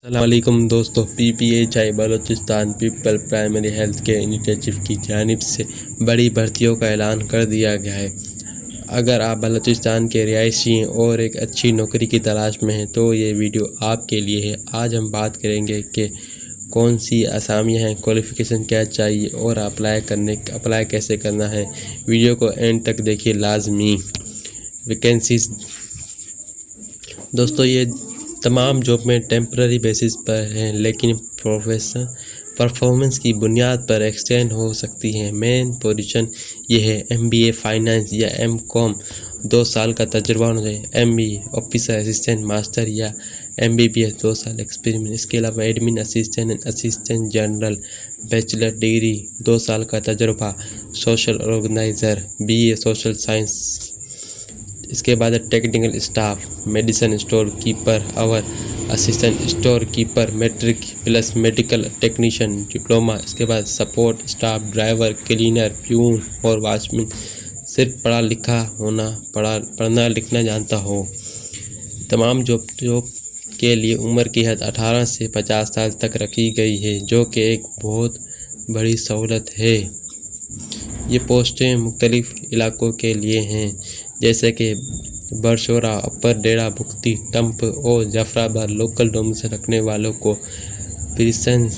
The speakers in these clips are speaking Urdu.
السلام علیکم دوستو، PPHI Balochistan people primary health care initiative کی جانب سے بڑی بھرتیوں کا اعلان کر دیا گیا ہے۔ اگر آپ بلوچستان کے رہائشی ہیں اور ایک اچھی نوکری کی تلاش میں ہیں تو یہ ویڈیو آپ کے لیے ہے۔ آج ہم بات کریں گے کہ کون سی اسامیاں ہیں، کوالیفیکیشن کیا چاہیے اور اپلائی کیسے کرنا ہے۔ ویڈیو کو اینڈ تک دیکھیے لازمی۔ ویکنسیز دوستو، یہ تمام جاب میں ٹیمپرری بیسس پر ہیں لیکن پرفارمنس کی بنیاد پر ایکسٹینڈ ہو سکتی ہیں۔ مین پوزیشن یہ ہے MBA فائنانس یا M.Com 2 سال کا تجربہ ہونا چاہیے، MBA آفیسر اسسٹنٹ ماسٹر یا MBBS 2 سال ایکسپیریمنٹ۔ اس کے علاوہ admin assistant, assistant general bachelor degree 2 سال کا تجربہ، social organizer BA social science. اس کے بعد technical staff, medicine store keeper اور assistant store keeper, matric plus medical technician diploma. اس کے بعد support staff, driver, cleaner, peon اور واچ مین صرف پڑھنا لکھنا جانتا ہو۔ تمام جاب کے لیے عمر کی حد 18 سے 50 سال تک رکھی گئی ہے، جو کہ ایک بہت بڑی سہولت ہے۔ یہ پوسٹیں مختلف علاقوں کے لیے ہیں جیسے کہ برشورہ، اپر ڈیرہ بگٹی، ٹمپ اور جعفر آباد۔ لوکل ڈومیسائل رکھنے والوں کو پریفرنس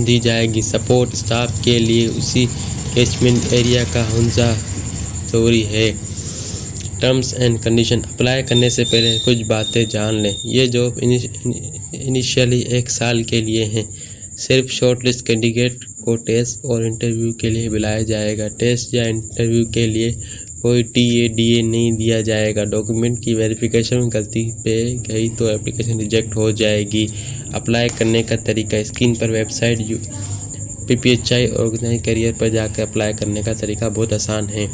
دی جائے گی۔ سپورٹ اسٹاف کے لیے اسی کیچمنٹ ایریا کا ہونا ضروری ہے۔ ٹرمز اینڈ کنڈیشن، اپلائی کرنے سے پہلے کچھ باتیں جان لیں۔ یہ جاب انیشیلی 1 سال کے لیے ہیں۔ صرف شارٹ لسٹ کینڈیڈیٹ کو ٹیسٹ اور انٹرویو کے لیے بلایا جائے گا۔ ٹیسٹ یا انٹرویو کے لیے کوئی TA نہیں دیا جائے گا۔ ڈاکیومنٹ کی ویریفیکیشن غلطی پیش گئی تو اپلیکیشن ریجیکٹ ہو جائے گی۔ اپلائی کرنے کا طریقہ، اسکرین پر website PPHI organise career پر جا کر اپلائی کرنے کا طریقہ بہت آسان ہے۔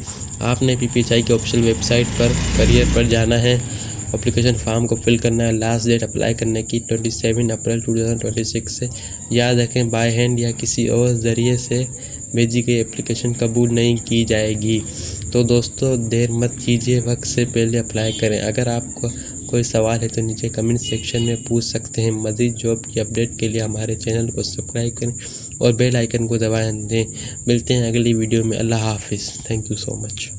آپ نے PPHI کی آفیشیل ویب سائٹ پر کیریئر پر جانا ہے، اپلیکیشن فارم کو فل کرنا ہے۔ لاسٹ ڈیٹ اپلائی کرنے کی 27 اپریل 2026 ہے۔ یاد رکھیں، بائی ہینڈ یا کسی اور ذریعے سے بھیجی گئی اپلیکیشن قبول نہیں کی جائے گی۔ تو دوستو، دیر مت کیجیے، وقت سے پہلے اپلائی کریں۔ اگر آپ کو کوئی سوال ہے تو نیچے کمنٹ سیکشن میں پوچھ سکتے ہیں۔ مزید جاب کی اپڈیٹ کے لیے ہمارے چینل کو سبسکرائب کریں اور بیل آئیکن کو دبا دیں۔ ملتے ہیں اگلی ویڈیو میں۔ اللہ حافظ۔ Thank you so much.